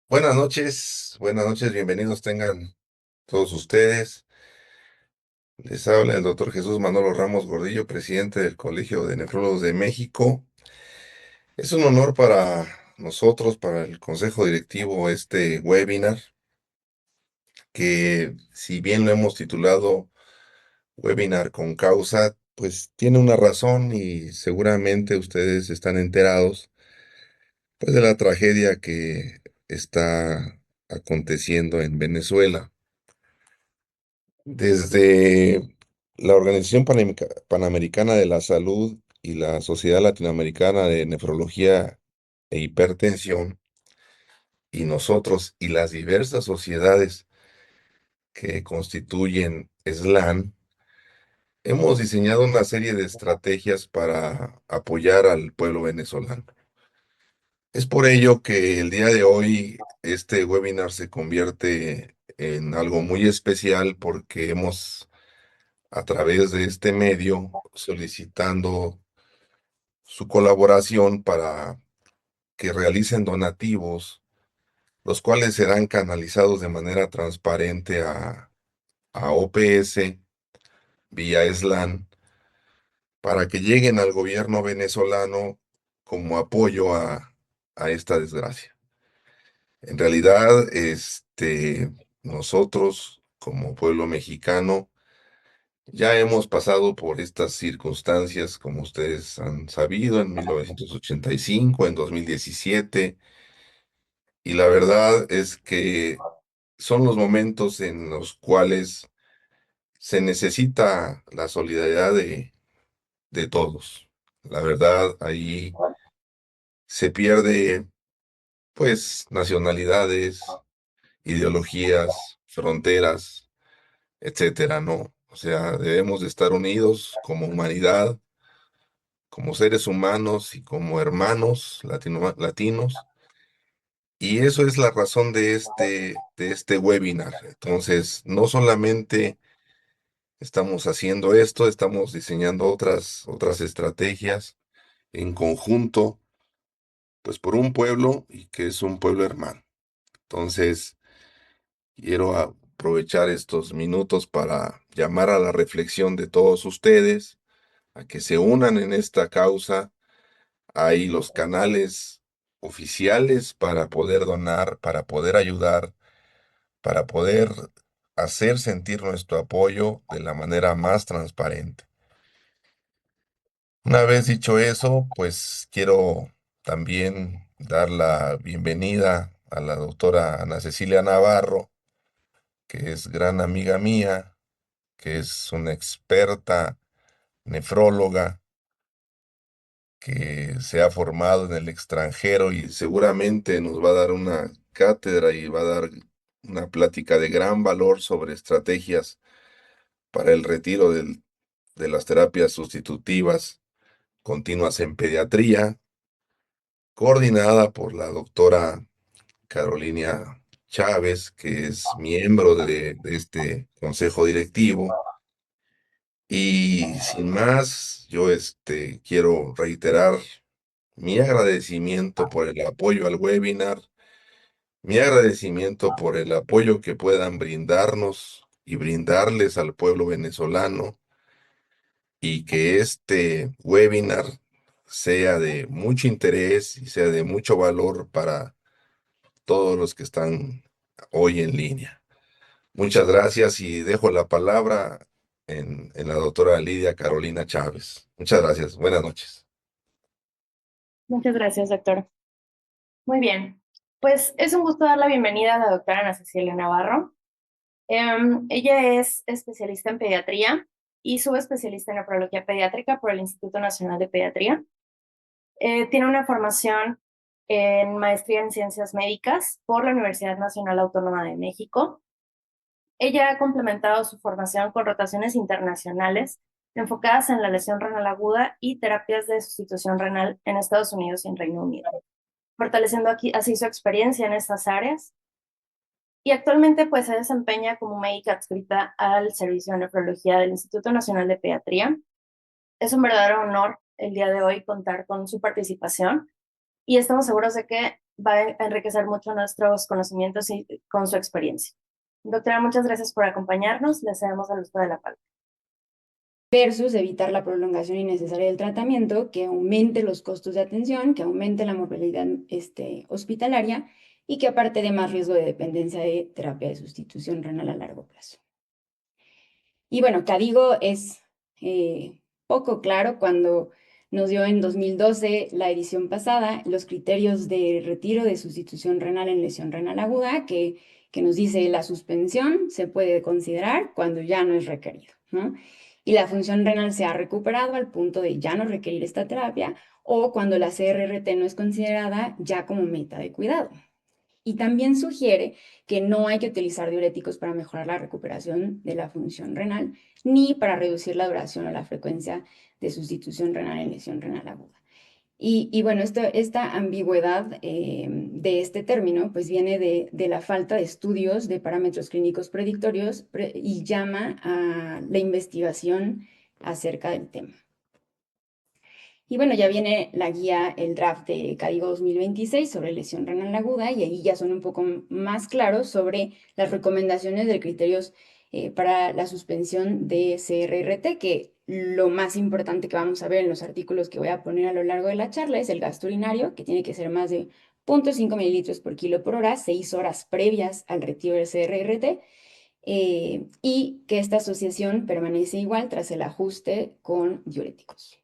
Buenas noches, bienvenidos tengan todos ustedes. Les habla el doctor Jesús Manolo Ramos Gordillo, presidente del Colegio de Nefrólogos de México. Es un honor para nosotros, para el Consejo Directivo, este webinar, que si bien lo hemos titulado Webinar con Causa, pues tiene una razón y seguramente ustedes están enterados, pues, de la tragedia que está aconteciendo en Venezuela. Desde la Organización Panamericana de la Salud y la Sociedad Latinoamericana de Nefrología e Hipertensión, y nosotros y las diversas sociedades que constituyen SLAN, hemos diseñado una serie de estrategias para apoyar al pueblo venezolano. Es por ello que el día de hoy este webinar se convierte en algo muy especial, porque hemos, a través de este medio, solicitando su colaboración para que realicen donativos, los cuales serán canalizados de manera transparente a OPS vía SLAN, para que lleguen al gobierno venezolano como apoyo a esta desgracia. En realidad, nosotros como pueblo mexicano ya hemos pasado por estas circunstancias, como ustedes han sabido, en 1985, en 2017, y la verdad es que son los momentos en los cuales se necesita la solidaridad de todos. La verdad, ahí se pierde, pues, nacionalidades, ideologías, fronteras, etcétera, ¿no? O sea, debemos de estar unidos como humanidad, como seres humanos y como hermanos latinos. Y eso es la razón de este webinar. Entonces, no solamente estamos haciendo esto, estamos diseñando otras estrategias en conjunto, pues por un pueblo, y que es un pueblo hermano. Entonces, quiero aprovechar estos minutos para llamar a la reflexión de todos ustedes, a que se unan en esta causa. Hay los canales oficiales para poder donar, para poder ayudar, para poder hacer sentir nuestro apoyo de la manera más transparente. Una vez dicho eso, pues quiero también dar la bienvenida a la doctora Ana Cecilia Navarro, que es gran amiga mía, que es una experta nefróloga, que se ha formado en el extranjero y seguramente nos va a dar una cátedra y va a dar una plática de gran valor sobre estrategias para el retiro de las terapias sustitutivas continuas en pediatría, coordinada por la doctora Carolina Chávez, que es miembro de este consejo directivo. Y sin más, yo quiero reiterar mi agradecimiento por el apoyo al webinar, mi agradecimiento por el apoyo que puedan brindarnos y brindarles al pueblo venezolano, y que este webinar sea de mucho interés y sea de mucho valor para todos los que están hoy en línea. Muchas gracias y dejo la palabra en la doctora Lidia Carolina Chávez. Muchas gracias. Buenas noches. Muchas gracias, doctor. Muy bien. Pues es un gusto dar la bienvenida a la doctora Ana Cecilia Navarro. Ella es especialista en pediatría y subespecialista en nefrología pediátrica por el Instituto Nacional de Pediatría. Tiene una formación en maestría en ciencias médicas por la Universidad Nacional Autónoma de México. Ella ha complementado su formación con rotaciones internacionales enfocadas en la lesión renal aguda y terapias de sustitución renal en Estados Unidos y en Reino Unido, fortaleciendo aquí, así su experiencia en estas áreas. Y actualmente pues se desempeña como médica adscrita al Servicio de Nefrología del Instituto Nacional de Pediatría. Es un verdadero honor el día de hoy contar con su participación y estamos seguros de que va a enriquecer mucho nuestros conocimientos y con su experiencia. Doctora, muchas gracias por acompañarnos. Le cedemos al uso de la palabra. Versus evitar la prolongación innecesaria del tratamiento, que aumente los costos de atención, que aumente la mortalidad hospitalaria y que aparte de más riesgo de dependencia de terapia de sustitución renal a largo plazo. Y bueno, Cadigo es poco claro cuando nos dio en 2012 la edición pasada los criterios de retiro de sustitución renal en lesión renal aguda, que nos dice la suspensión se puede considerar cuando ya no es requerido, ¿no? Y la función renal se ha recuperado al punto de ya no requerir esta terapia o cuando la CRRT no es considerada ya como meta de cuidado. Y también sugiere que no hay que utilizar diuréticos para mejorar la recuperación de la función renal, ni para reducir la duración o la frecuencia de sustitución renal en lesión renal aguda. Y bueno, esta ambigüedad de este término pues viene de la falta de estudios de parámetros clínicos predictorios y llama a la investigación acerca del tema. Y bueno, ya viene la guía, el draft de Cadigo 2026 sobre lesión renal aguda, y ahí ya son un poco más claros sobre las recomendaciones de criterios para la suspensión de CRRT, que lo más importante que vamos a ver en los artículos que voy a poner a lo largo de la charla es el gasto urinario, que tiene que ser más de 0,5 mililitros por kilo por hora, 6 horas previas al retiro del CRRT, y que esta asociación permanece igual tras el ajuste con diuréticos.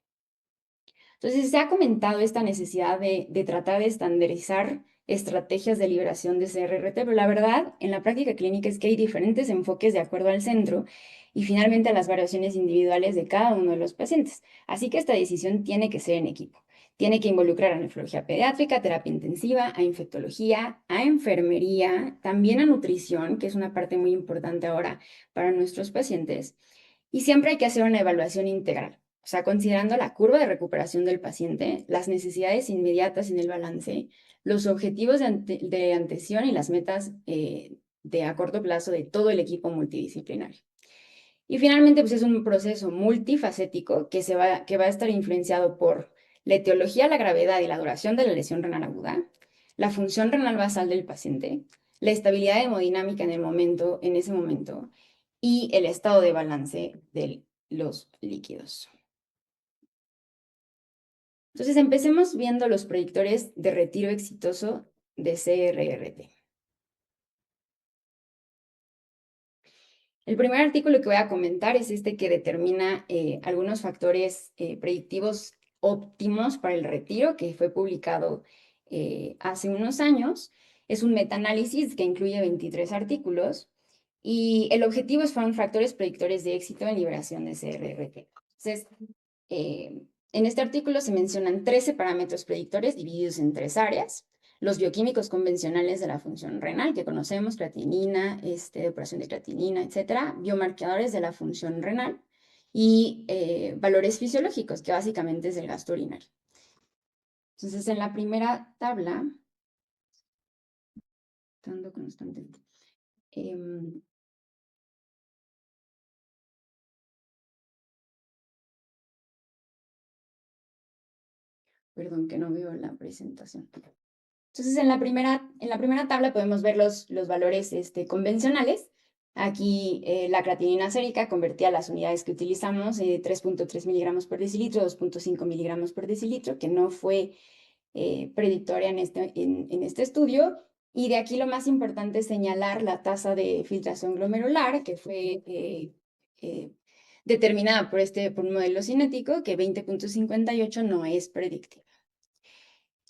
Entonces, se ha comentado esta necesidad de tratar de estandarizar estrategias de liberación de CRRT, pero la verdad, en la práctica clínica es que hay diferentes enfoques de acuerdo al centro y finalmente a las variaciones individuales de cada uno de los pacientes. Así que esta decisión tiene que ser en equipo. Tiene que involucrar a nefrología pediátrica, terapia intensiva, a infectología, a enfermería, también a nutrición, que es una parte muy importante ahora para nuestros pacientes. Y siempre hay que hacer una evaluación integral. O sea, considerando la curva de recuperación del paciente, las necesidades inmediatas en el balance, los objetivos de antesión y las metas de a corto plazo de todo el equipo multidisciplinario. Y finalmente, pues es un proceso multifacético que va a estar influenciado por la etiología, la gravedad y la duración de la lesión renal aguda, la función renal basal del paciente, la estabilidad hemodinámica en ese momento, y el estado de balance de los líquidos. Entonces, empecemos viendo los predictores de retiro exitoso de CRRT. El primer artículo que voy a comentar es este que determina algunos factores predictivos óptimos para el retiro, que fue publicado hace unos años. Es un metaanálisis que incluye 23 artículos y el objetivo es fueron factores predictores de éxito en liberación de CRRT. Entonces, en este artículo se mencionan 13 parámetros predictores divididos en 3 áreas. Los bioquímicos convencionales de la función renal que conocemos, creatinina, depuración de creatinina, etcétera, biomarcadores de la función renal y valores fisiológicos, que básicamente es el gasto urinario. Entonces, en la primera tabla, perdón que no veo la presentación. Entonces, en la primera tabla podemos ver los valores convencionales. Aquí la creatinina sérica convertía las unidades que utilizamos, 3.3 miligramos por decilitro, 2.5 miligramos por decilitro, que no fue predictoria en este estudio. Y de aquí lo más importante es señalar la tasa de filtración glomerular, que fue determinada por un modelo cinético, que 20.58 no es predictiva.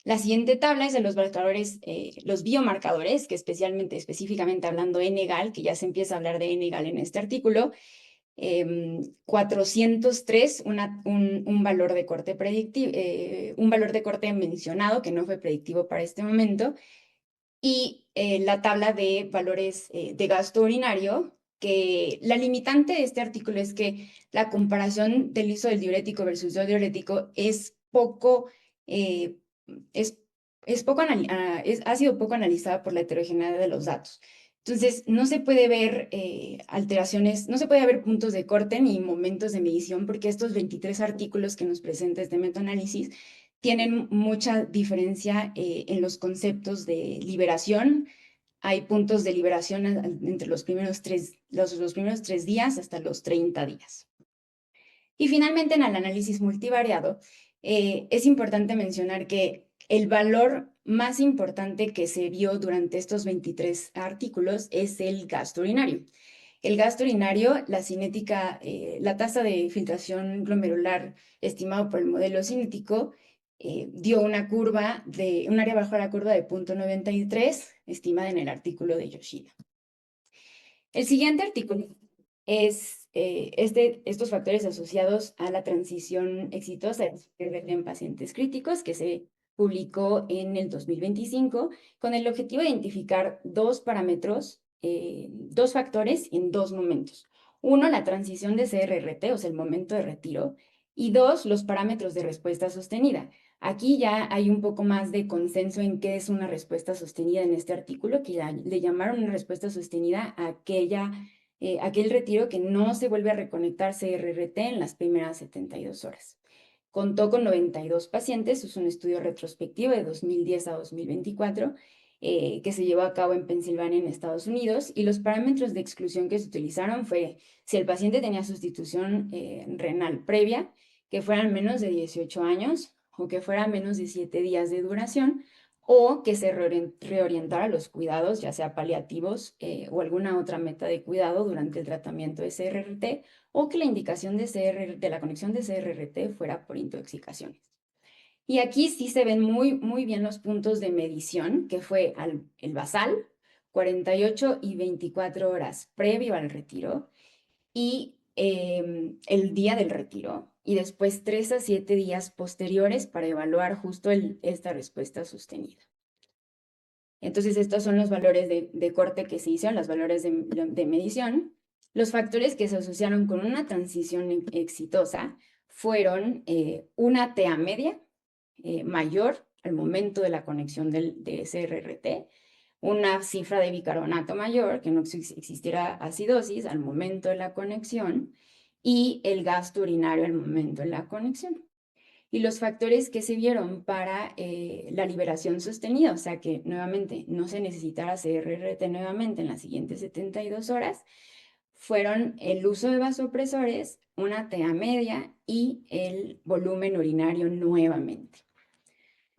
La siguiente tabla es de los marcadores, los biomarcadores, que específicamente hablando de NGAL, que ya se empieza a hablar de NGAL en este artículo, 403, un valor de corte predictivo, un valor de corte mencionado que no fue predictivo para este momento, y la tabla de valores de gasto urinario, que la limitante de este artículo es que la comparación del uso del diurético versus el diurético es poco ha sido poco analizada por la heterogeneidad de los datos. Entonces, no se puede ver alteraciones, no se puede ver puntos de corte ni momentos de medición, porque estos 23 artículos que nos presenta este metaanálisis tienen mucha diferencia en los conceptos de liberación. Hay puntos de liberación entre los primeros 3 días hasta los 30 días. Y finalmente, en el análisis multivariado, es importante mencionar que el valor más importante que se vio durante estos 23 artículos es el gasto urinario. El gasto urinario, la cinética, la tasa de filtración glomerular estimado por el modelo cinético, dio una curva un área bajo la curva de 0.93, estimada en el artículo de Yoshida. El siguiente artículo es estos factores asociados a la transición exitosa en pacientes críticos, que se publicó en el 2025, con el objetivo de identificar dos parámetros, dos factores en dos momentos. Uno, la transición de CRRT, o sea, el momento de retiro, y dos, los parámetros de respuesta sostenida. Aquí ya hay un poco más de consenso en qué es una respuesta sostenida en este artículo, que ya le llamaron una respuesta sostenida a aquel retiro que no se vuelve a reconectar CRRT en las primeras 72 horas. Contó con 92 pacientes, es un estudio retrospectivo de 2010 a 2024, que se llevó a cabo en Pensilvania, en Estados Unidos, y los parámetros de exclusión que se utilizaron fue si el paciente tenía sustitución renal previa, que fueran menos de 18 años, o que fuera menos de 7 días de duración, o que se reorientara a los cuidados, ya sea paliativos o alguna otra meta de cuidado durante el tratamiento de CRRT, o que la indicación de la conexión de CRRT fuera por intoxicaciones. Y aquí sí se ven muy, muy bien los puntos de medición, que fue el basal, 48 y 24 horas previo al retiro, y el día del retiro, y después 3 a 7 días posteriores para evaluar justo esta respuesta sostenida. Entonces, estos son los valores de corte que se hicieron, los valores de medición. Los factores que se asociaron con una transición exitosa fueron una TA media mayor al momento de la conexión de CRRT, una cifra de bicarbonato mayor, que no existiera acidosis al momento de la conexión, y el gasto urinario al momento de la conexión. Y los factores que se vieron para la liberación sostenida, o sea que nuevamente no se necesitara CRRT nuevamente en las siguientes 72 horas, fueron el uso de vasopresores, una TA media y el volumen urinario nuevamente.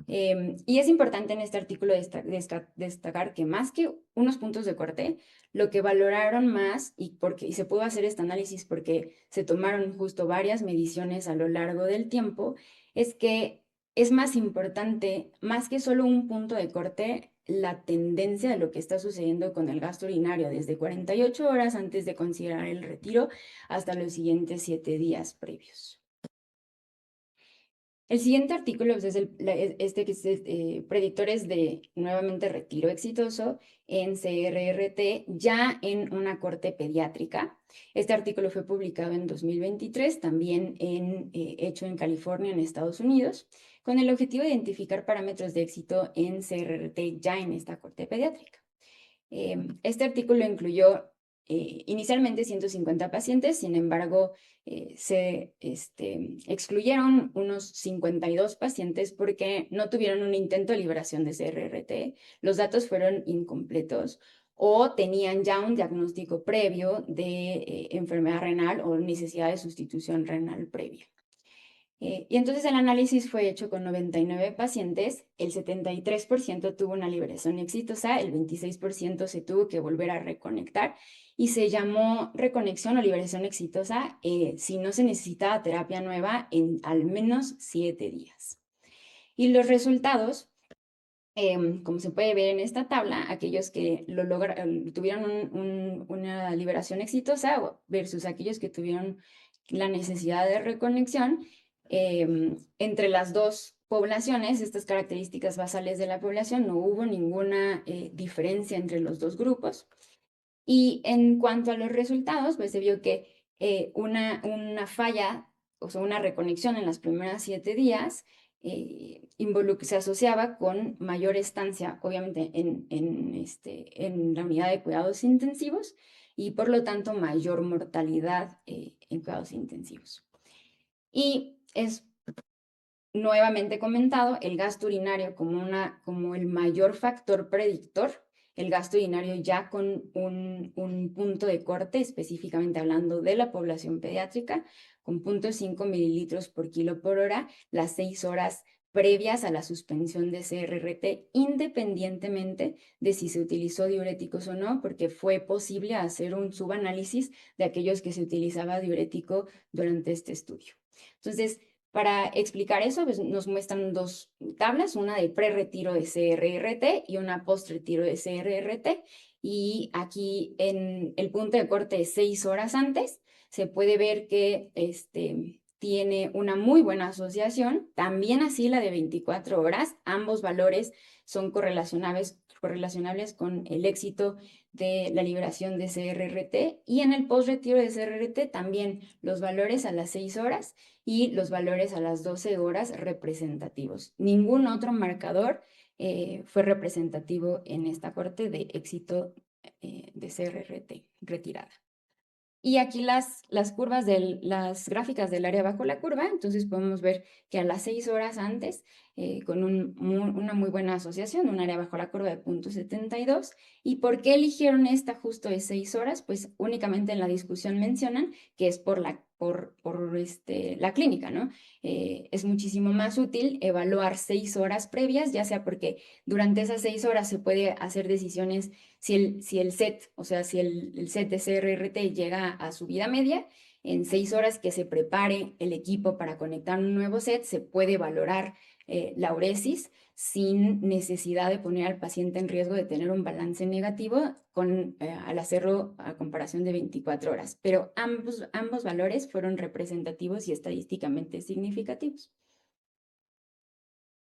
Y es importante en este artículo destacar que más que unos puntos de corte, lo que valoraron más, y se pudo hacer este análisis porque se tomaron justo varias mediciones a lo largo del tiempo, es que es más importante, más que solo un punto de corte, la tendencia de lo que está sucediendo con el gasto urinario desde 48 horas antes de considerar el retiro hasta los siguientes 7 días previos. El siguiente artículo es que es predictores de nuevamente retiro exitoso en CRRT ya en una corte pediátrica. Este artículo fue publicado en 2023, también hecho en California, en Estados Unidos, con el objetivo de identificar parámetros de éxito en CRRT ya en esta corte pediátrica. Este artículo incluyó inicialmente 150 pacientes, sin embargo, se excluyeron unos 52 pacientes porque no tuvieron un intento de liberación de CRRT, los datos fueron incompletos o tenían ya un diagnóstico previo de enfermedad renal o necesidad de sustitución renal previa. Y entonces el análisis fue hecho con 99 pacientes, el 73% tuvo una liberación exitosa, el 26% se tuvo que volver a reconectar y se llamó reconexión o liberación exitosa si no se necesitaba terapia nueva en al menos 7 días. Y los resultados, como se puede ver en esta tabla, aquellos que tuvieron una liberación exitosa versus aquellos que tuvieron la necesidad de reconexión, entre las dos poblaciones, estas características basales de la población, no hubo ninguna diferencia entre los dos grupos. Y en cuanto a los resultados, pues se vio que una falla, o sea, una reconexión en las primeras 7 días, se asociaba con mayor estancia, obviamente, en la unidad de cuidados intensivos y por lo tanto mayor mortalidad en cuidados intensivos. Y es nuevamente comentado, el gasto urinario como el mayor factor predictor, el gasto urinario ya con un punto de corte, específicamente hablando de la población pediátrica, con 0.5 mililitros por kilo por hora, las 6 horas previas a la suspensión de CRRT, independientemente de si se utilizó diuréticos o no, porque fue posible hacer un subanálisis de aquellos que se utilizaba diurético durante este estudio. Entonces, para explicar eso, pues, nos muestran dos tablas, una de pre-retiro de CRRT y una post-retiro de CRRT. Y aquí en el punto de corte de 6 horas antes, se puede ver que tiene una muy buena asociación. También así la de 24 horas. Ambos valores son correlacionables con el éxito de la liberación de CRRT. Y en el post-retiro de CRRT también los valores a las 6 horas y los valores a las 12 horas representativos. Ningún otro marcador fue representativo en esta corte de éxito de CRRT retirada. Y aquí las curvas las gráficas del área bajo la curva, entonces podemos ver que a las 6 horas antes, con una muy buena asociación, un área bajo la curva de 0.72. ¿Y por qué eligieron esta justo de 6 horas? Pues únicamente en la discusión mencionan que es por la clínica, ¿no? Es muchísimo más útil evaluar 6 horas previas, ya sea porque durante esas 6 horas se puede hacer decisiones si el set, o sea, si el set de CRRT llega a su vida media, en 6 horas que se prepare el equipo para conectar un nuevo set, se puede valorar la uresis sin necesidad de poner al paciente en riesgo de tener un balance negativo al hacerlo a comparación de 24 horas. Pero ambos valores fueron representativos y estadísticamente significativos.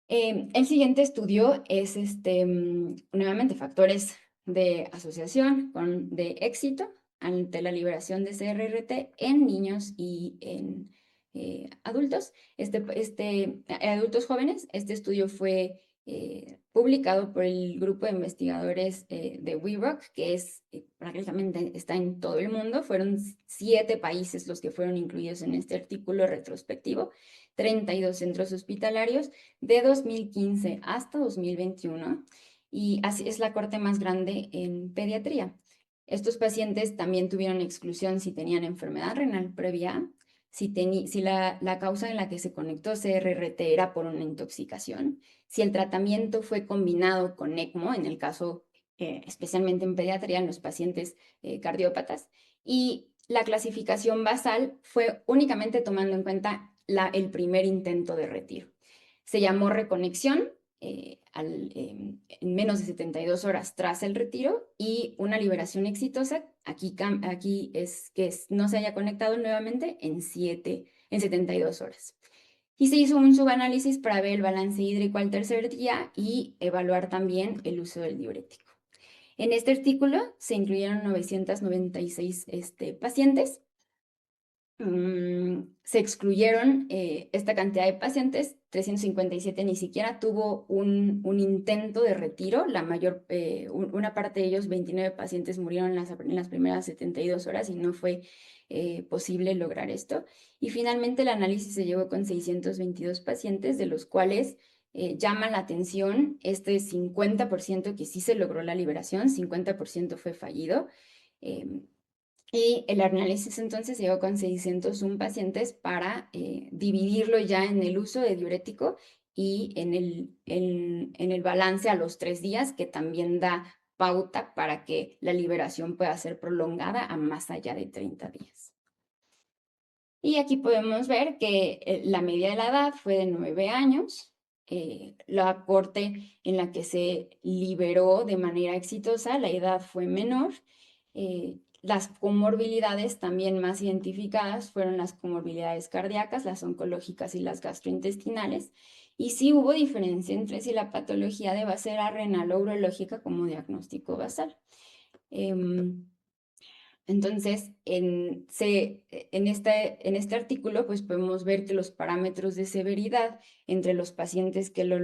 El siguiente estudio es nuevamente factores de asociación de éxito ante la liberación de CRRT en niños y en adultos. Adultos jóvenes. Este estudio fue publicado por el grupo de investigadores de WeRock, que prácticamente está en todo el mundo. Fueron 7 países los que fueron incluidos en este artículo retrospectivo, 32 centros hospitalarios de 2015 hasta 2021, y así es la corte más grande en pediatría. Estos pacientes también tuvieron exclusión si tenían enfermedad renal previa, si la causa en la que se conectó CRRT era por una intoxicación, si el tratamiento fue combinado con ECMO, en el caso especialmente en pediatría, en los pacientes cardiópatas, y la clasificación basal fue únicamente tomando en cuenta el primer intento de retiro. Se llamó reconexión en menos de 72 horas tras el retiro, y una liberación exitosa, aquí es que no se haya conectado nuevamente en 72 horas. Y se hizo un subanálisis para ver el balance hídrico al tercer día y evaluar también el uso del diurético. En este artículo se incluyeron 996 pacientes. Se excluyeron esta cantidad de pacientes, 357 ni siquiera tuvo un intento de retiro, una parte de ellos, 29 pacientes, murieron en las primeras 72 horas y no fue posible lograr esto. Y finalmente el análisis se llevó con 622 pacientes, de los cuales llama la atención 50% que sí se logró la liberación, 50% fue fallido. Y el análisis entonces llegó con 601 pacientes para dividirlo ya en el uso de diurético y en el balance a los 3 días, que también da pauta para que la liberación pueda ser prolongada a más allá de 30 días. Y aquí podemos ver que la media de la edad fue de 9 años. La corte en la que se liberó de manera exitosa, la edad fue menor. Las comorbilidades también más identificadas fueron las comorbilidades cardíacas, las oncológicas y las gastrointestinales. Y sí hubo diferencia entre si la patología de base era renal o urológica como diagnóstico basal. Entonces, en este artículo, pues podemos ver que los parámetros de severidad entre los pacientes que lo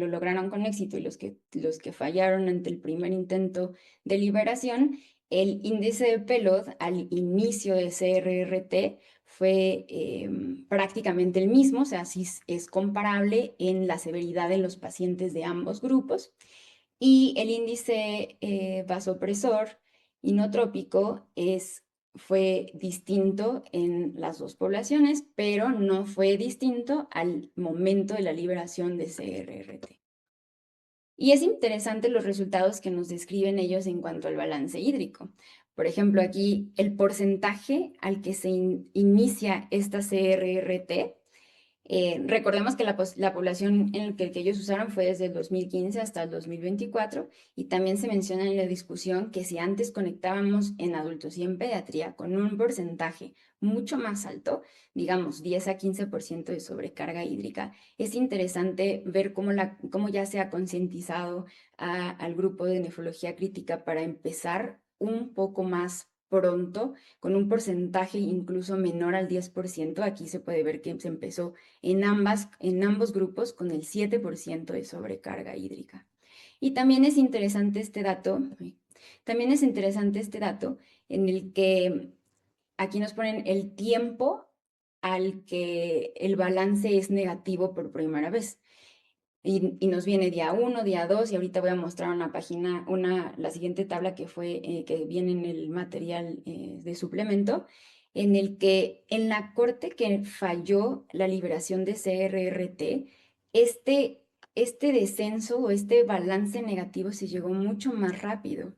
lograron con éxito y los que fallaron ante el primer intento de liberación, el índice de Pelot al inicio de CRRT fue prácticamente el mismo, o sea, sí es comparable en la severidad en los pacientes de ambos grupos. Y el índice vasopresor inotrópico fue distinto en las dos poblaciones, pero no fue distinto al momento de la liberación de CRRT. Y es interesante los resultados que nos describen ellos en cuanto al balance hídrico. Por ejemplo, aquí el porcentaje al que se inicia esta CRRT. Recordemos que la población en la que ellos usaron fue desde el 2015 hasta el 2024 y también se menciona en la discusión que si antes conectábamos en adultos y en pediatría con un porcentaje mucho más alto, digamos 10 a 15% de sobrecarga hídrica, es interesante ver cómo ya se ha concientizado al grupo de nefrología crítica para empezar un poco más pronto, con un porcentaje incluso menor al 10%. Aquí se puede ver que se empezó en ambos grupos con el 7% de sobrecarga hídrica. Y también es interesante este dato, en el que aquí nos ponen el tiempo al que el balance es negativo por primera vez. Y nos viene día 1, día 2, y ahorita voy a mostrar una página, la siguiente tabla que viene en el material de suplemento, en el que en la corte que falló la liberación de CRRT, este descenso o este balance negativo se llegó mucho más rápido.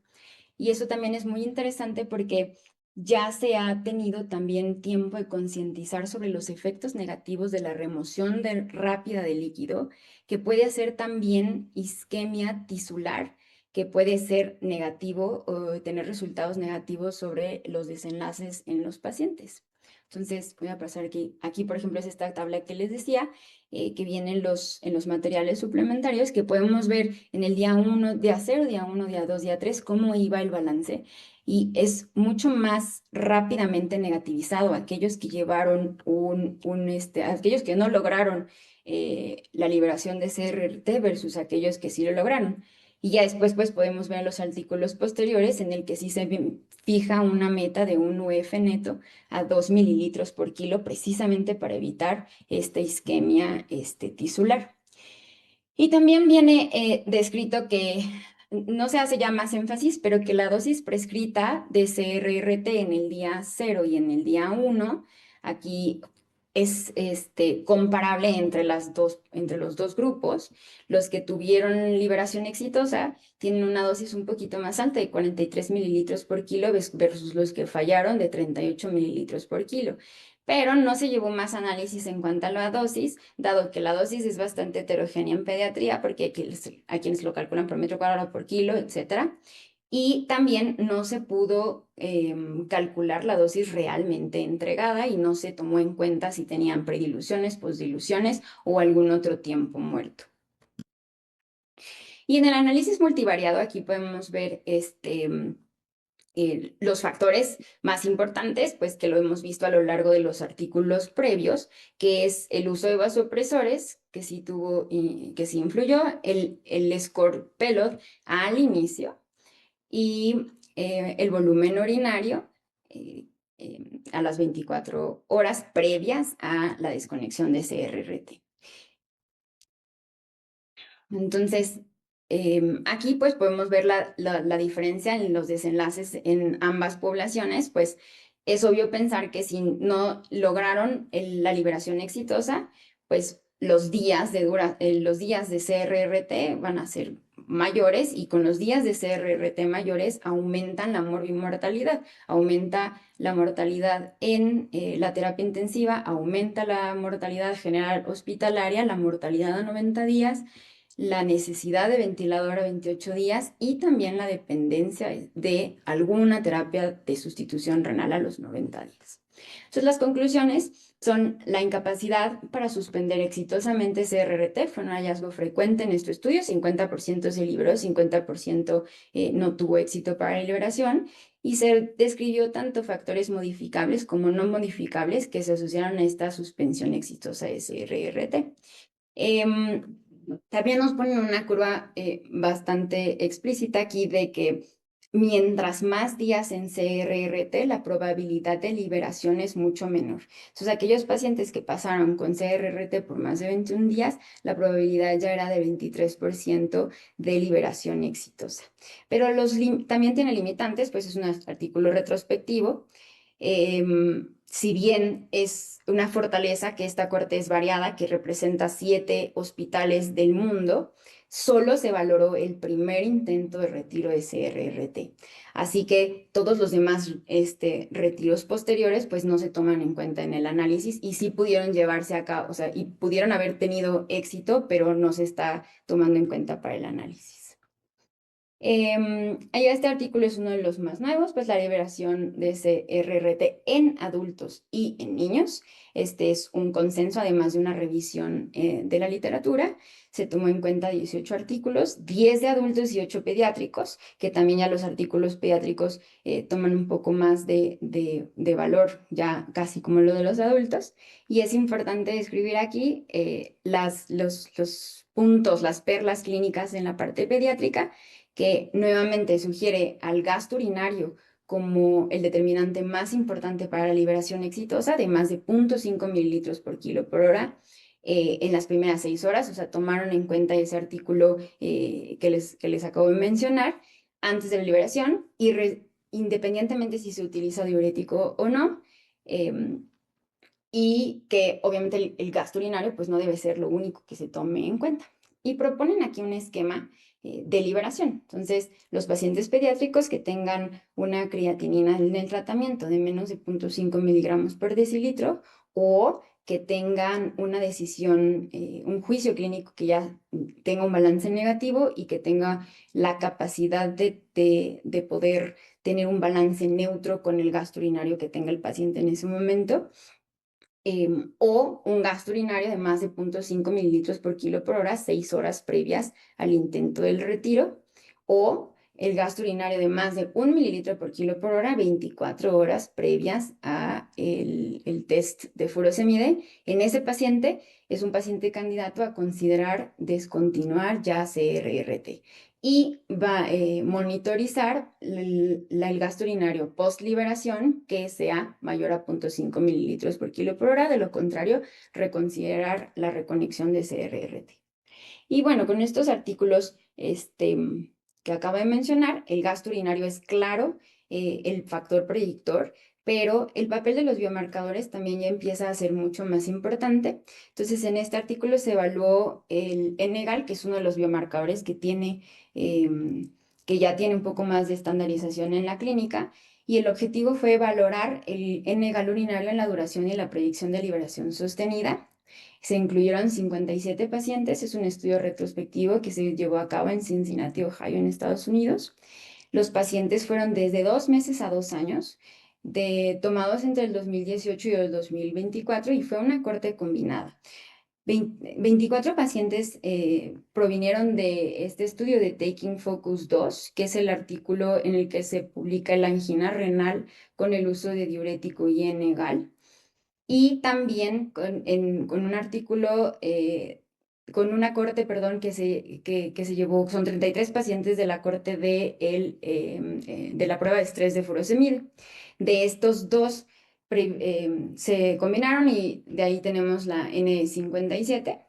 Y eso también es muy interesante porque ya se ha tenido también tiempo de concientizar sobre los efectos negativos de la remoción rápida de líquido, que puede hacer también isquemia tisular, que puede ser negativo o tener resultados negativos sobre los desenlaces en los pacientes. Entonces, voy a pasar aquí, por ejemplo, es esta tabla que les decía, que viene en los materiales suplementarios, que podemos ver en el día 1, día 0, día 1, día 2, día 3, cómo iba el balance. Y es mucho más rápidamente negativizado. Aquellos que llevaron aquellos que no lograron la liberación de CRRT versus aquellos que sí lo lograron. Y ya después pues podemos ver los artículos posteriores en el que sí se fija una meta de un UF neto a 2 mililitros por kilo, precisamente para evitar esta isquemia tisular. Y también viene descrito que no se hace ya más énfasis, pero que la dosis prescrita de CRRT en el día 0 y en el día 1, aquí es comparable entre los dos grupos. Los que tuvieron liberación exitosa tienen una dosis un poquito más alta de 43 mililitros por kilo versus los que fallaron de 38 mililitros por kilo. Pero no se llevó más análisis en cuanto a la dosis, dado que la dosis es bastante heterogénea en pediatría, porque hay quienes lo calculan por metro cuadrado por kilo, etc. Y también no se pudo calcular la dosis realmente entregada y no se tomó en cuenta si tenían prediluciones, postdiluciones o algún otro tiempo muerto. Y en el análisis multivariado aquí podemos ver los factores más importantes, pues que lo hemos visto a lo largo de los artículos previos, que es el uso de vasopresores, que sí influyó, el score PELOD al inicio y el volumen urinario a las 24 horas previas a la desconexión de CRRT. Entonces, aquí pues podemos ver la diferencia en los desenlaces en ambas poblaciones, pues es obvio pensar que si no lograron la liberación exitosa, pues los días de CRRT van a ser mayores y con los días de CRRT mayores aumentan la morbimortalidad, aumenta la mortalidad en la terapia intensiva, aumenta la mortalidad general hospitalaria, la mortalidad a 90 días, la necesidad de ventilador a 28 días y también la dependencia de alguna terapia de sustitución renal a los 90 días. Entonces, las conclusiones son la incapacidad para suspender exitosamente CRRT, fue un hallazgo frecuente en este estudio, 50% se libró, 50% no tuvo éxito para la liberación, y se describió tanto factores modificables como no modificables que se asociaron a esta suspensión exitosa de CRRT. También nos ponen una curva bastante explícita aquí de que mientras más días en CRRT, la probabilidad de liberación es mucho menor. Entonces, aquellos pacientes que pasaron con CRRT por más de 21 días, la probabilidad ya era de 23% de liberación exitosa. Pero también tiene limitantes, pues es un artículo retrospectivo. Si bien es una fortaleza que esta corte es variada, que representa 7 hospitales del mundo, solo se valoró el primer intento de retiro de CRRT. Así que todos los demás retiros posteriores pues no se toman en cuenta en el análisis y sí pudieron llevarse a cabo, o sea, y pudieron haber tenido éxito, pero no se está tomando en cuenta para el análisis. Este artículo es uno de los más nuevos, pues la liberación de CRRT en adultos y en niños. Este es un consenso, además de una revisión de la literatura. Se tomó en cuenta 18 artículos, 10 de adultos y 8 pediátricos, que también ya los artículos pediátricos toman un poco más de valor, ya casi como lo de los adultos. Y es importante describir aquí los puntos, las perlas clínicas en la parte pediátrica, que nuevamente sugiere al gasto urinario como el determinante más importante para la liberación exitosa, de más de 0.5 mililitros por kilo por hora en las primeras 6 horas. O sea, tomaron en cuenta ese artículo que les acabo de mencionar antes de la liberación y independientemente si se utiliza diurético o no. Y que obviamente el gasto urinario pues no debe ser lo único que se tome en cuenta. Y proponen aquí un esquema de liberación. Entonces, los pacientes pediátricos que tengan una creatinina en el tratamiento de menos de 0.5 miligramos por decilitro o que tengan una decisión, un juicio clínico que ya tenga un balance negativo y que tenga la capacidad de poder tener un balance neutro con el gasto urinario que tenga el paciente en ese momento. O un gasto urinario de más de 0.5 mililitros por kilo por hora, 6 horas previas al intento del retiro, o el gasto urinario de más de 1 mililitro por kilo por hora, 24 horas previas a el test de furosemide. En ese paciente es un paciente candidato a considerar descontinuar ya CRRT y va a monitorizar el gasto urinario post liberación que sea mayor a 0.5 mililitros por kilo por hora, de lo contrario, reconsiderar la reconexión de CRRT. Y bueno, con estos artículos que acabo de mencionar, el gasto urinario es claro, el factor predictor, pero el papel de los biomarcadores también ya empieza a ser mucho más importante. Entonces, en este artículo se evaluó el NGAL, que es uno de los biomarcadores que ya tiene un poco más de estandarización en la clínica, y el objetivo fue valorar el NGAL urinario en la duración y la predicción de liberación sostenida. Se incluyeron 57 pacientes, es un estudio retrospectivo que se llevó a cabo en Cincinnati, Ohio, en Estados Unidos. Los pacientes fueron desde 2 meses a 2 años, tomados entre el 2018 y el 2024, y fue una corte combinada. 24 pacientes provinieron de este estudio de Taking Focus 2, que es el artículo en el que se publica la angina renal con el uso de diurético y NGAL. Y también con un artículo, con una corte, perdón, que se llevó, son 33 pacientes de la corte de la prueba de estrés de furosemide. De estos dos se combinaron y de ahí tenemos la N57,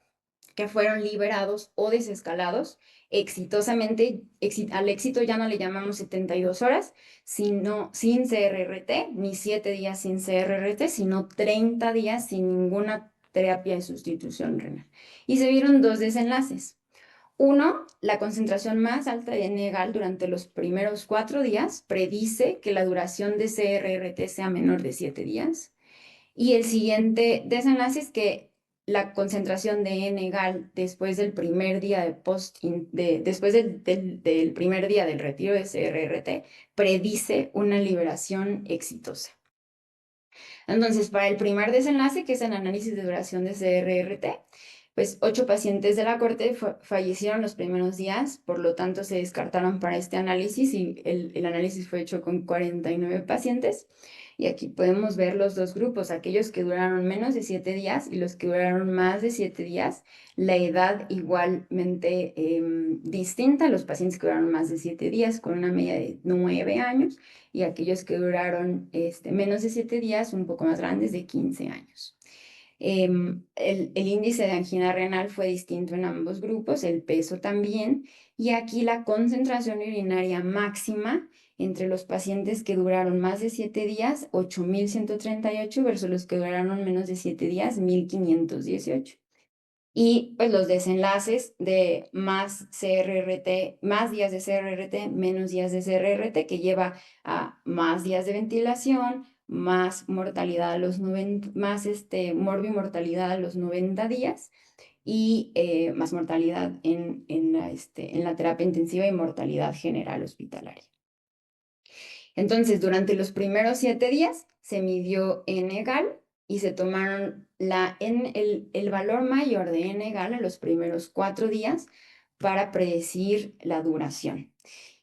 que fueron liberados o desescalados exitosamente. Al éxito ya no le llamamos 72 horas, sino sin CRRT, ni 7 días sin CRRT, sino 30 días sin ninguna terapia de sustitución renal. Y se vieron 2 desenlaces. Uno, la concentración más alta de NGAL durante los primeros 4 días predice que la duración de CRRT sea menor de 7 días. Y el siguiente desenlace es que la concentración de NGAL después del primer día después del primer día del retiro de CRRT predice una liberación exitosa. Entonces, para el primer desenlace, que es el análisis de duración de CRRT, pues 8 pacientes de la corte fallecieron los primeros días, por lo tanto se descartaron para este análisis y el análisis fue hecho con 49 pacientes. Y aquí podemos ver los dos grupos, aquellos que duraron menos de 7 días y los que duraron más de 7 días. La edad igualmente distinta, los pacientes que duraron más de 7 días con una media de 9 años y aquellos que duraron menos de 7 días, un poco más grandes, de 15 años. El índice de angina renal fue distinto en ambos grupos, el peso también, y aquí la concentración urinaria máxima entre los pacientes que duraron más de 7 días, 8.138 versus los que duraron menos de 7 días, 1.518. Y pues los desenlaces de más CRRT, más días de CRRT, menos días de CRRT, que lleva a más días de ventilación, más mortalidad a los 90, más morbimortalidad a los 90 días y más mortalidad en la terapia intensiva y mortalidad general hospitalaria. Entonces, durante los primeros 7 días se midió N-gal y se tomaron el valor mayor de N-gal en los primeros 4 días para predecir la duración.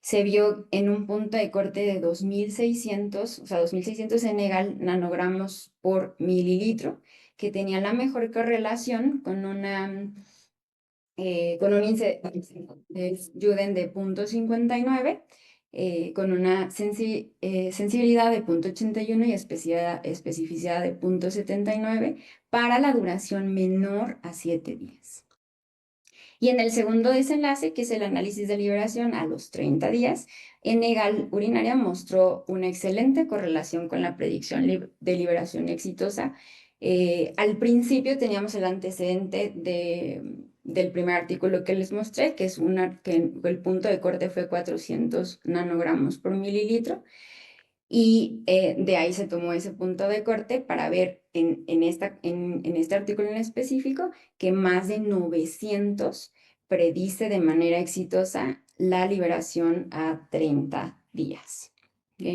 Se vio en un punto de corte de 2.600, o sea, 2.600 N-gal nanogramos por mililitro, que tenía la mejor correlación con un índice de Juden de 0.59, con una sensibilidad de 0.81 y especificidad de 0.79 para la duración menor a 7 días. Y en el segundo desenlace, que es el análisis de liberación a los 30 días, N-gal urinaria mostró una excelente correlación con la predicción de liberación exitosa. Al principio teníamos el antecedente del primer artículo que les mostré, que el punto de corte fue 400 nanogramos por mililitro. Y de ahí se tomó ese punto de corte para ver en este artículo en específico que más de 900 predice de manera exitosa la liberación a 30 días.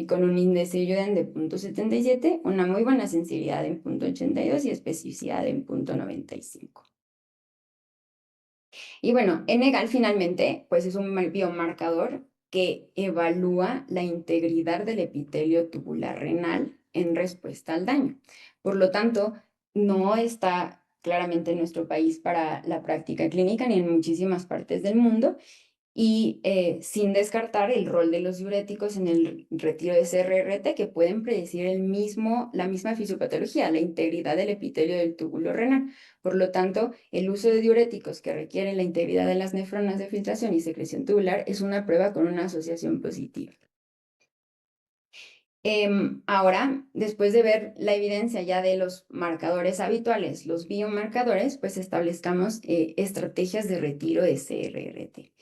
Con un índice de Juden de 0.77, una muy buena sensibilidad en 0.82 y especificidad en 0.95. Y bueno, N-gal finalmente pues es un biomarcador que evalúa la integridad del epitelio tubular renal en respuesta al daño. Por lo tanto, no está claramente en nuestro país para la práctica clínica ni en muchísimas partes del mundo, y sin descartar el rol de los diuréticos en el retiro de CRRT, que pueden predecir la misma fisiopatología, la integridad del epitelio del túbulo renal. Por lo tanto, el uso de diuréticos que requieren la integridad de las nefronas de filtración y secreción tubular es una prueba con una asociación positiva. Ahora, después de ver la evidencia ya de los marcadores habituales, los biomarcadores, pues establezcamos estrategias de retiro de CRRT.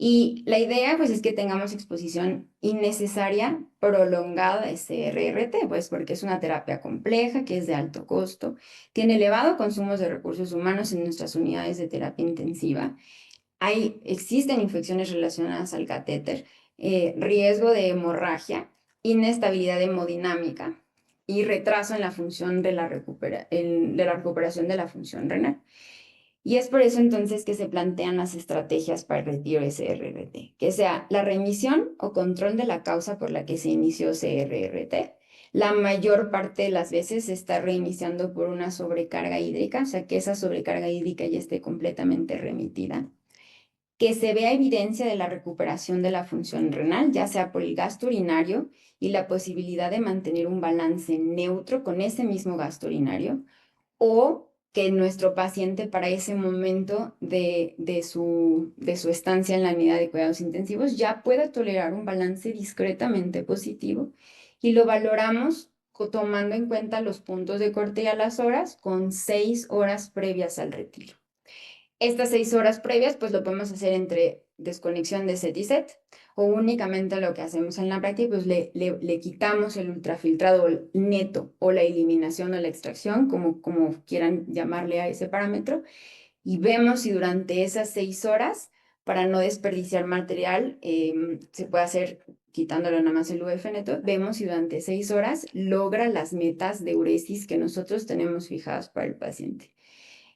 Y la idea, pues, es que tengamos exposición innecesaria, prolongada de CRRT, pues, porque es una terapia compleja, que es de alto costo, tiene elevado consumo de recursos humanos en nuestras unidades de terapia intensiva. Existen infecciones relacionadas al catéter, riesgo de hemorragia, inestabilidad hemodinámica y retraso en la función de la recuperación de la función renal. Y es por eso entonces que se plantean las estrategias para el retiro de CRRT, que sea la remisión o control de la causa por la que se inició CRRT. La mayor parte de las veces se está reiniciando por una sobrecarga hídrica, o sea que esa sobrecarga hídrica ya esté completamente remitida. Que se vea evidencia de la recuperación de la función renal, ya sea por el gasto urinario y la posibilidad de mantener un balance neutro con ese mismo gasto urinario, o que nuestro paciente para ese momento de su estancia en la unidad de cuidados intensivos ya pueda tolerar un balance discretamente positivo, y lo valoramos tomando en cuenta los puntos de corte y a las horas con 6 horas previas al retiro. Estas 6 horas previas, pues lo podemos hacer entre desconexión de set y set, o únicamente lo que hacemos en la práctica, pues le quitamos el ultrafiltrado neto, o la eliminación o la extracción, como quieran llamarle a ese parámetro, y vemos si durante esas 6 horas, para no desperdiciar material, se puede hacer quitándole nada más el UF neto, vemos si durante 6 horas logra las metas de uresis que nosotros tenemos fijadas para el paciente.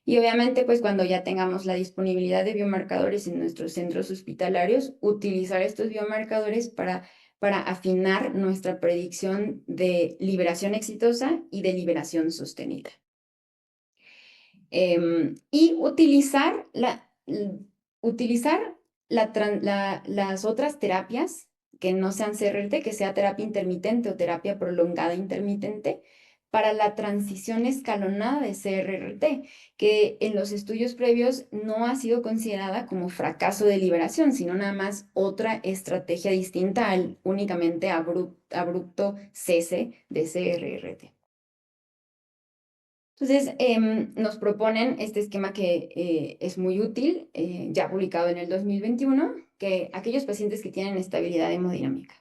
Y obviamente, pues cuando ya tengamos la disponibilidad de biomarcadores en nuestros centros hospitalarios, utilizar estos biomarcadores para para afinar nuestra predicción de liberación exitosa y de liberación sostenida. Y utilizar las otras terapias que no sean CRT, que sea terapia intermitente o terapia prolongada intermitente, para la transición escalonada de CRRT, que en los estudios previos no ha sido considerada como fracaso de liberación, sino nada más otra estrategia distinta al únicamente abrupto cese de CRRT. Entonces, nos proponen este esquema que es muy útil, ya publicado en el 2021, que aquellos pacientes que tienen estabilidad hemodinámica,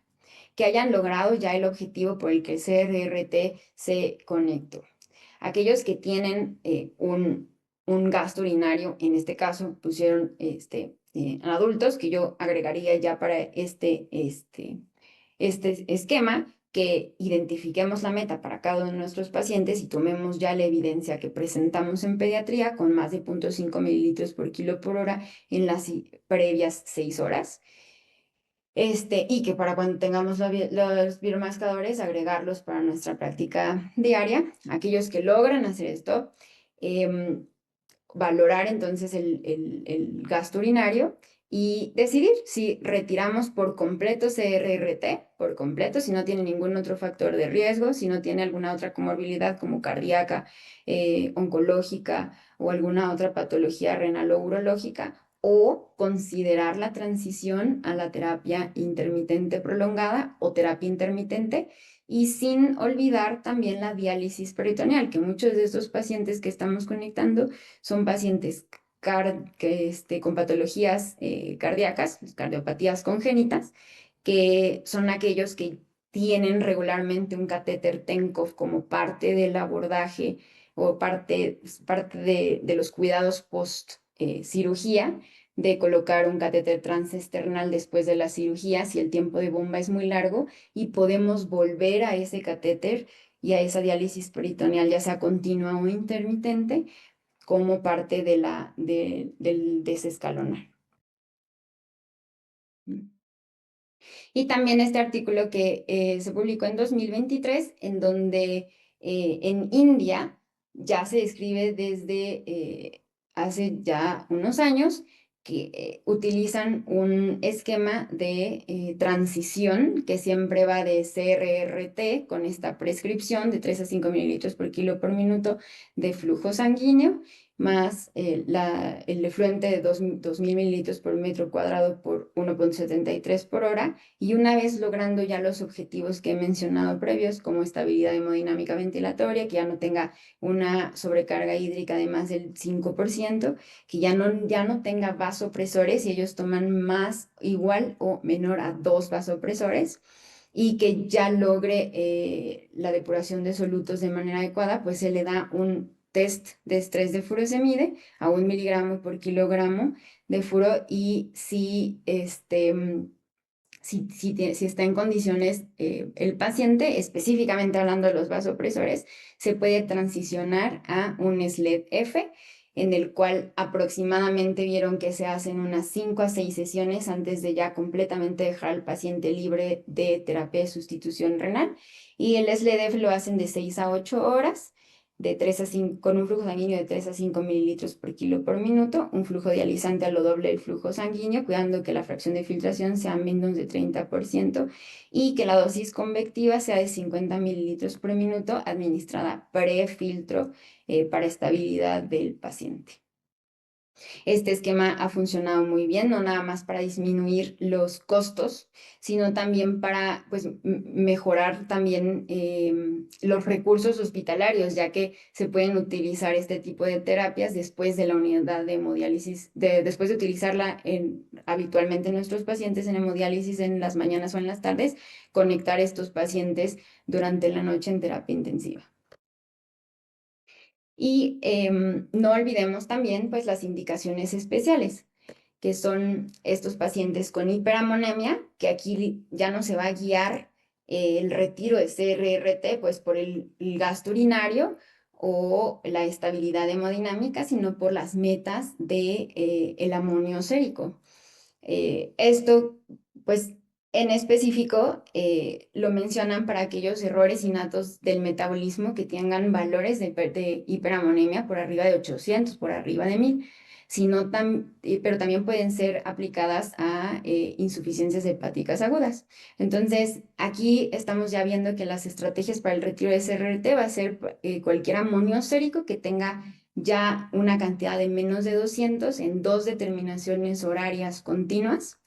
que hayan logrado ya el objetivo por el que el CRRT se conectó. Aquellos que tienen un gasto urinario, en este caso pusieron adultos, que yo agregaría ya para este esquema, que identifiquemos la meta para cada uno de nuestros pacientes y tomemos ya la evidencia que presentamos en pediatría con más de 0.5 mililitros por kilo por hora en las previas 6 horas. Y que para cuando tengamos los biomarcadores, agregarlos para nuestra práctica diaria. Aquellos que logran hacer esto, valorar entonces el gasto urinario y decidir si retiramos por completo CRRT, por completo, si no tiene ningún otro factor de riesgo, si no tiene alguna otra comorbilidad como cardíaca, oncológica o alguna otra patología renal o urológica, o considerar la transición a la terapia intermitente prolongada o terapia intermitente, y sin olvidar también la diálisis peritoneal, que muchos de estos pacientes que estamos conectando son pacientes con patologías cardíacas, cardiopatías congénitas, que son aquellos que tienen regularmente un catéter TENCOF como parte del abordaje o parte de los cuidados post cirugía, de colocar un catéter transesternal después de la cirugía si el tiempo de bomba es muy largo, y podemos volver a ese catéter y a esa diálisis peritoneal, ya sea continua o intermitente, como parte del desescalonar. Y también este artículo que se publicó en 2023, en donde en India ya se describe desde hace ya unos años que utilizan un esquema de transición que siempre va de CRRT con esta prescripción de 3 a 5 mililitros por kilo por minuto de flujo sanguíneo, más el efluente de 2.000 mililitros por metro cuadrado por 1.73 por hora, y una vez logrando ya los objetivos que he mencionado previos, como estabilidad hemodinámica ventilatoria, que ya no tenga una sobrecarga hídrica de más del 5%, que ya no tenga vasopresores y ellos toman más, igual o menor a 2 vasopresores, y que ya logre la depuración de solutos de manera adecuada, pues se le da un test de estrés de furosemide a 1 miligramo por kilogramo de furo, y si está en condiciones el paciente, específicamente hablando de los vasopresores, se puede transicionar a un SLED-F, en el cual aproximadamente vieron que se hacen unas 5 a 6 sesiones antes de ya completamente dejar al paciente libre de terapia de sustitución renal, y el SLED-F lo hacen de 6 a 8 horas, de 3 a 5, con un flujo sanguíneo de 3 a 5 mililitros por kilo por minuto, un flujo dializante a lo doble del flujo sanguíneo, cuidando que la fracción de filtración sea menos de 30% y que la dosis convectiva sea de 50 mililitros por minuto, administrada prefiltro para estabilidad del paciente. Este esquema ha funcionado muy bien, no nada más para disminuir los costos, sino también para pues, mejorar también los recursos hospitalarios, ya que se pueden utilizar este tipo de terapias después de la unidad de hemodiálisis, después de utilizarla habitualmente en nuestros pacientes en hemodiálisis en las mañanas o en las tardes, conectar estos pacientes durante la noche en terapia intensiva. Y no olvidemos también pues, las indicaciones especiales, que son estos pacientes con hiperamonemia, que aquí ya no se va a guiar el retiro de CRRT pues, por el gasto urinario o la estabilidad hemodinámica, sino por las metas de el amonio sérico. Esto pues En específico, lo mencionan para aquellos errores innatos del metabolismo que tengan valores de hiperamonemia por arriba de 800, por arriba de 1000, pero también pueden ser aplicadas a insuficiencias hepáticas agudas. Entonces, aquí estamos ya viendo que las estrategias para el retiro de SRRT va a ser cualquier amonio sérico que tenga ya una cantidad de menos de 200 en 2 determinaciones horarias continuas.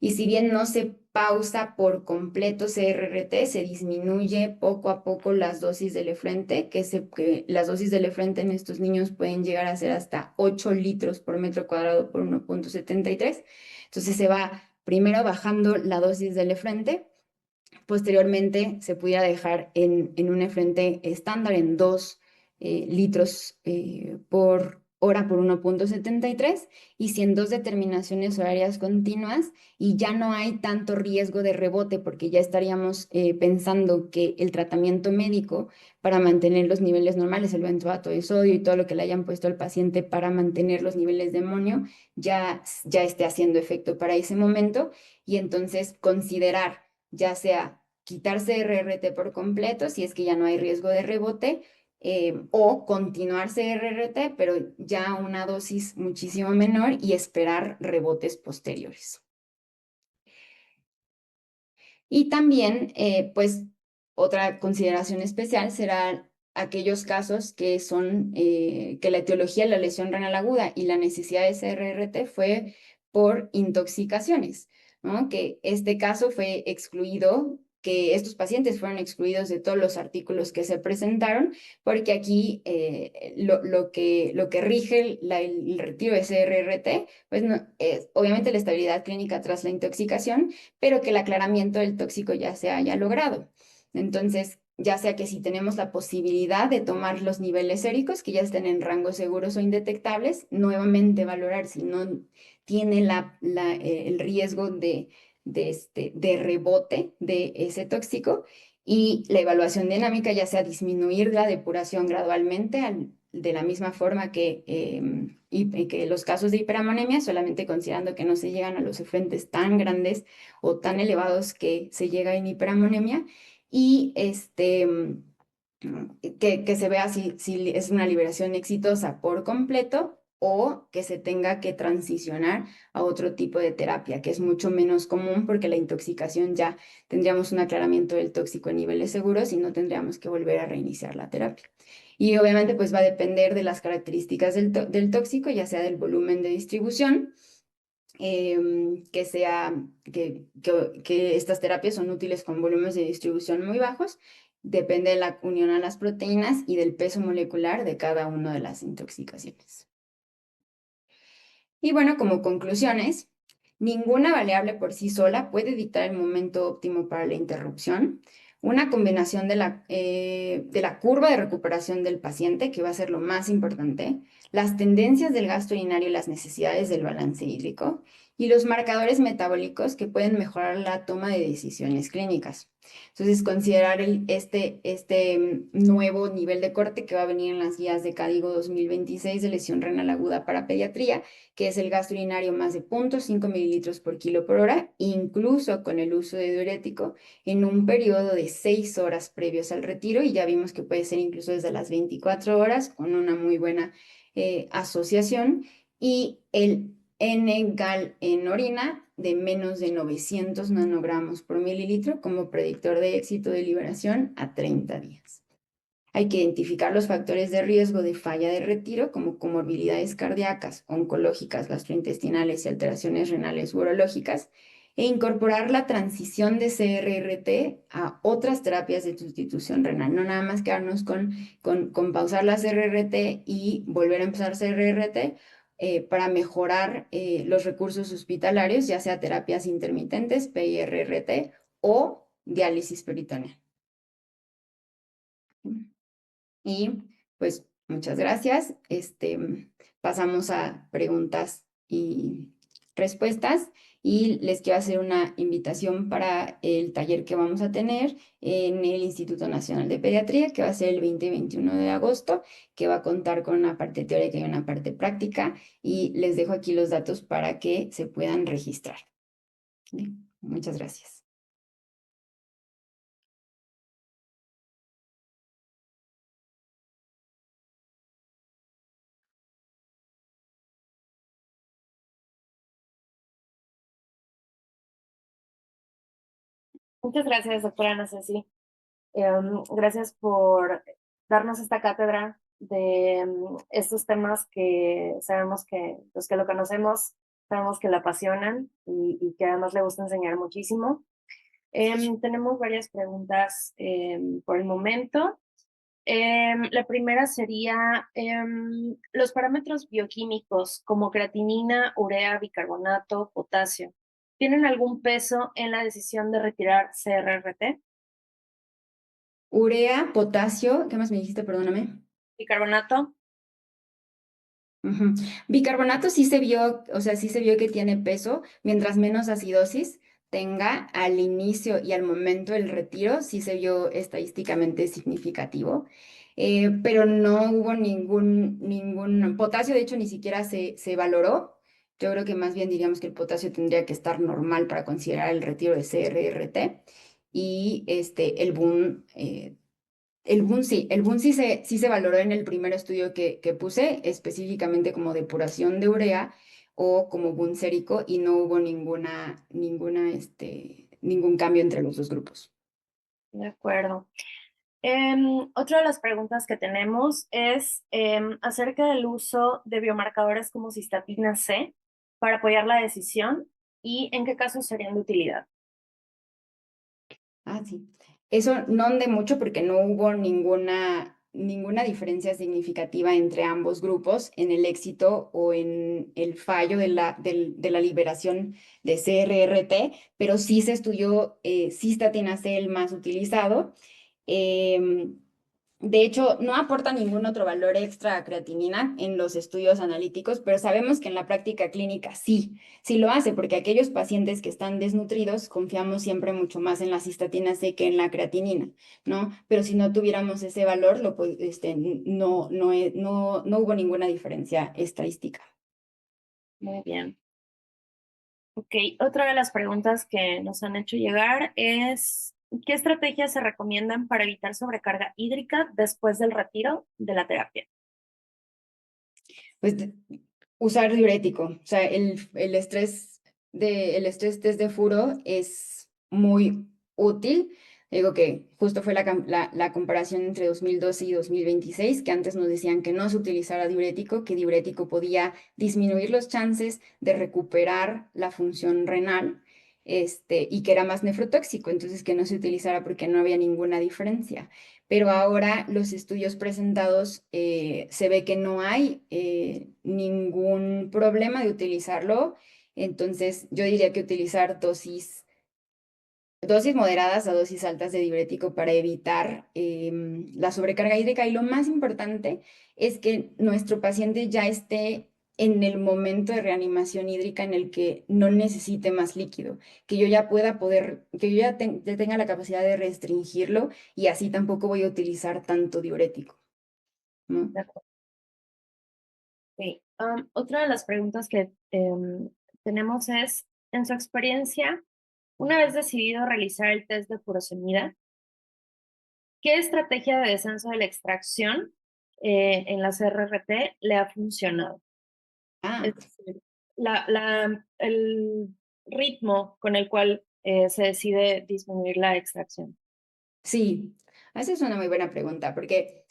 Y si bien no se pausa por completo CRRT, se disminuye poco a poco las dosis de Lefrente, que las dosis de Lefrente en estos niños pueden llegar a ser hasta 8 litros por metro cuadrado por 1,73. Entonces se va primero bajando la dosis de Lefrente, posteriormente se pudiera dejar en un Lefrente estándar en 2 litros por hora por 1,73, y si en 2 determinaciones horarias continuas y ya no hay tanto riesgo de rebote porque ya estaríamos pensando que el tratamiento médico para mantener los niveles normales, el benzoato de sodio y todo lo que le hayan puesto al paciente para mantener los niveles de amonio, ya esté haciendo efecto para ese momento, y entonces considerar ya sea quitarse RRT por completo si es que ya no hay riesgo de rebote, o continuar CRRT, pero ya a una dosis muchísimo menor y esperar rebotes posteriores. Y también, pues, otra consideración especial será aquellos casos que son que la etiología de la lesión renal aguda y la necesidad de CRRT fue por intoxicaciones, ¿no? Que este caso fue excluido, que estos pacientes fueron excluidos de todos los artículos que se presentaron, porque aquí lo que rige el retiro de CRRT, pues no, es obviamente la estabilidad clínica tras la intoxicación, pero que el aclaramiento del tóxico ya se haya logrado. Entonces, ya sea que si tenemos la posibilidad de tomar los niveles séricos que ya estén en rangos seguros o indetectables, nuevamente valorar si no tiene el riesgo de rebote de ese tóxico, y la evaluación dinámica, ya sea disminuir la depuración gradualmente de la misma forma que los casos de hiperamonemia, solamente considerando que no se llegan a los efluentes tan grandes o tan elevados que se llega en hiperamonemia, y que se vea si es una liberación exitosa por completo o que se tenga que transicionar a otro tipo de terapia, que es mucho menos común porque la intoxicación ya tendríamos un aclaramiento del tóxico en niveles seguros y no tendríamos que volver a reiniciar la terapia. Y obviamente pues va a depender de las características del tóxico, ya sea del volumen de distribución, que estas terapias son útiles con volúmenes de distribución muy bajos, depende de la unión a las proteínas y del peso molecular de cada una de las intoxicaciones. Y bueno, como conclusiones, ninguna variable por sí sola puede dictar el momento óptimo para la interrupción. Una combinación de la curva de recuperación del paciente, que va a ser lo más importante, las tendencias del gasto urinario y las necesidades del balance hídrico, y los marcadores metabólicos que pueden mejorar la toma de decisiones clínicas. Entonces, considerar este nuevo nivel de corte que va a venir en las guías de CADIGO 2026 de lesión renal aguda para pediatría, que es el gasto urinario más de 0,5 mililitros por kilo por hora, incluso con el uso de diurético, en un periodo de 6 horas previos al retiro, y ya vimos que puede ser incluso desde las 24 horas con una muy buena asociación, y el N-gal en orina de menos de 900 nanogramos por mililitro como predictor de éxito de liberación a 30 días. Hay que identificar los factores de riesgo de falla de retiro como comorbilidades cardíacas, oncológicas, gastrointestinales y alteraciones renales urológicas, e incorporar la transición de CRRT a otras terapias de sustitución renal. No nada más quedarnos con pausar la CRRT y volver a empezar CRRT, para mejorar los recursos hospitalarios, ya sea terapias intermitentes, PIRRT o diálisis peritoneal. Y pues muchas gracias. Pasamos a preguntas y respuestas, y les quiero hacer una invitación para el taller que vamos a tener en el Instituto Nacional de Pediatría, que va a ser el 20 y 21 de agosto, que va a contar con una parte teórica y una parte práctica, y les dejo aquí los datos para que se puedan registrar. Muchas gracias. Muchas gracias, doctora Ana Ceci. Gracias por darnos esta cátedra de estos temas que sabemos que los que lo conocemos, sabemos que le apasionan y que además le gusta enseñar muchísimo. Tenemos varias preguntas por el momento. La primera sería, los parámetros bioquímicos como creatinina, urea, bicarbonato, potasio, ¿tienen algún peso en la decisión de retirar CRRT? Urea, potasio, ¿qué más me dijiste? Perdóname. Bicarbonato. Ujú. Bicarbonato sí se vio, o sea, sí se vio que tiene peso, mientras menos acidosis tenga al inicio y al momento del retiro, sí se vio estadísticamente significativo, pero no hubo ningún potasio, de hecho ni siquiera se valoró. Yo creo que más bien diríamos que el potasio tendría que estar normal para considerar el retiro de CRRT y el BUN el BUN sí se valoró en el primer estudio que puse, específicamente como depuración de urea o como BUN sérico, y no hubo ningún cambio entre los dos grupos. De acuerdo. Otra de las preguntas que tenemos es acerca del uso de biomarcadores como cistatina C para apoyar la decisión y en qué casos serían de utilidad. Ah, sí. Eso no de mucho porque no hubo ninguna diferencia significativa entre ambos grupos en el éxito o en el fallo de la liberación de CRRT, pero sí se estudió cistatina C el más utilizado. Em, de hecho, no aporta ningún otro valor extra a creatinina en los estudios analíticos, pero sabemos que en la práctica clínica sí lo hace, porque aquellos pacientes que están desnutridos confiamos siempre mucho más en la cistatina C que en la creatinina, ¿no? Pero si no tuviéramos ese valor, no hubo ninguna diferencia estadística. Muy bien. Ok, otra de las preguntas que nos han hecho llegar es, ¿qué estrategias se recomiendan para evitar sobrecarga hídrica después del retiro de la terapia? Pues usar diurético, o sea, el estrés test de Furo es muy útil. Digo que justo fue la comparación entre 2012 y 2026, que antes nos decían que no se utilizara diurético, que diurético podía disminuir los chances de recuperar la función renal, y que era más nefrotóxico, entonces que no se utilizara porque no había ninguna diferencia. Pero ahora los estudios presentados se ve que no hay ningún problema de utilizarlo, entonces yo diría que utilizar dosis moderadas a dosis altas de diurético para evitar la sobrecarga hídrica, y lo más importante es que nuestro paciente ya esté en el momento de reanimación hídrica en el que no necesite más líquido, que yo ya que yo ya tenga la capacidad de restringirlo, y así tampoco voy a utilizar tanto diurético, ¿no? De acuerdo. Sí. Otra de las preguntas que tenemos es, en su experiencia, una vez decidido realizar el test de furosemida, ¿qué estrategia de descenso de la extracción en la CRRT le ha funcionado? Ah, Es decir, el ritmo con el cual se decide disminuir la extracción. sí, esa es una muy buena pregunta, porque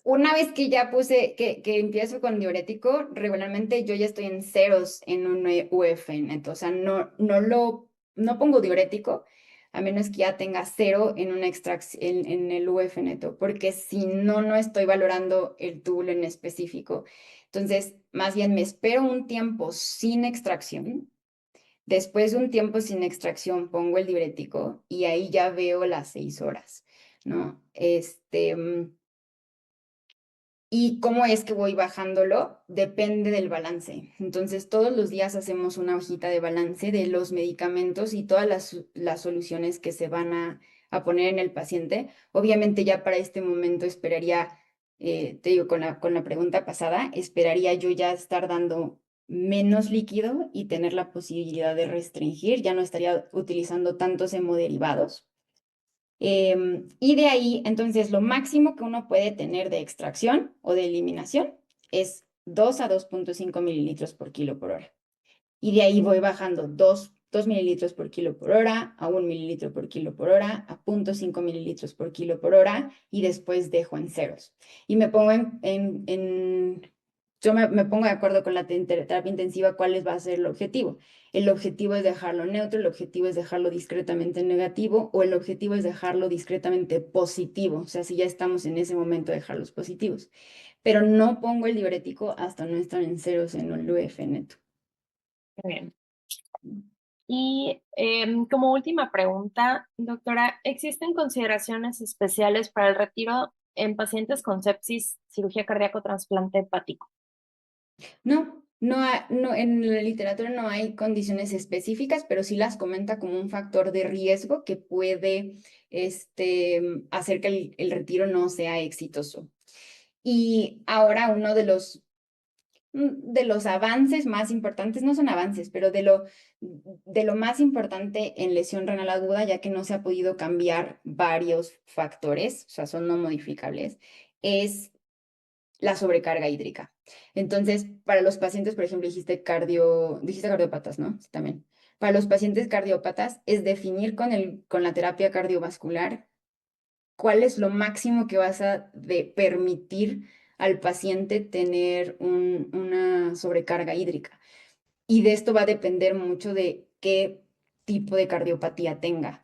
una vez que ya que empiezo con diurético, regularmente yo ya estoy en ceros en un UF neto, o sea, no pongo diurético, a menos que ya tenga cero en una en el UF neto, porque si no, no estoy valorando el túbulo en específico. Entonces, más bien me espero un tiempo sin extracción. Después de un tiempo sin extracción pongo el diurético y ahí ya veo las 6 horas, ¿no? ¿Y cómo es que voy bajándolo? Depende del balance. Entonces, todos los días hacemos una hojita de balance de los medicamentos y todas las soluciones que se van a poner en el paciente. Obviamente, ya para este momento esperaría, te digo, con la pregunta pasada, esperaría yo ya estar dando menos líquido y tener la posibilidad de restringir, ya no estaría utilizando tantos hemoderivados. Y de ahí, entonces, lo máximo que uno puede tener de extracción o de eliminación es 2 a 2.5 mililitros por kilo por hora. Y de ahí voy bajando 2 mililitros por kilo por hora, a 1 mililitro por kilo por hora, a 0.5 mililitros por kilo por hora, y después dejo en ceros. Y me pongo yo me pongo de acuerdo con la terapia intensiva cuál va a ser el objetivo. El objetivo es dejarlo neutro, el objetivo es dejarlo discretamente negativo, o el objetivo es dejarlo discretamente positivo, o sea, si ya estamos en ese momento, dejarlos positivos. Pero no pongo el diurético hasta no estar en ceros en el UF neto. Muy bien. Y como última pregunta, doctora, ¿existen consideraciones especiales para el retiro en pacientes con sepsis, cirugía cardíaco, trasplante hepático? No, en la literatura no hay condiciones específicas, pero sí las comenta como un factor de riesgo que puede hacer que el retiro no sea exitoso. Y ahora uno de los avances más importantes, no son avances, pero de lo más importante en lesión renal aguda, ya que no se ha podido cambiar varios factores, o sea, son no modificables, es la sobrecarga hídrica. Entonces, para los pacientes, por ejemplo, dijiste cardiópatas, ¿no? Sí, también. Para los pacientes cardiópatas es definir con la terapia cardiovascular cuál es lo máximo que vas a permitir al paciente tener una sobrecarga hídrica. Y de esto va a depender mucho de qué tipo de cardiopatía tenga.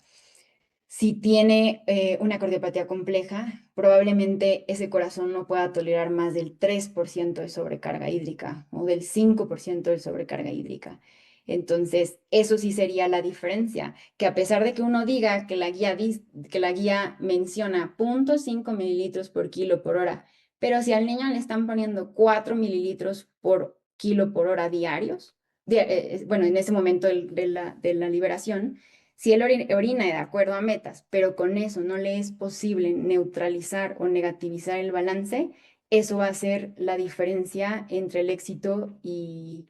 Si tiene una cardiopatía compleja, probablemente ese corazón no pueda tolerar más del 3% de sobrecarga hídrica o del 5% de sobrecarga hídrica. Entonces, eso sí sería la diferencia, que a pesar de que uno diga que que la guía menciona 0.5 mililitros por kilo por hora, pero si al niño le están poniendo 4 mililitros por kilo por hora diarios, bueno, en ese momento de la liberación, si él orina de acuerdo a metas, pero con eso no le es posible neutralizar o negativizar el balance, eso va a ser la diferencia entre el éxito y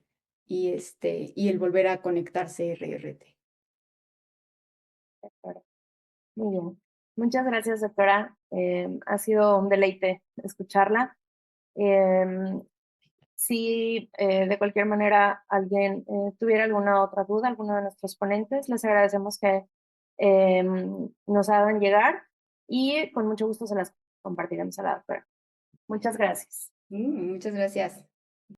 el volver a conectarse RRT. Muy bien. Muchas gracias, doctora. Ha sido un deleite escucharla. Si de cualquier manera alguien tuviera alguna otra duda, alguno de nuestros ponentes, les agradecemos que nos hagan llegar y con mucho gusto se las compartiremos a la doctora. Muchas gracias. Muchas gracias.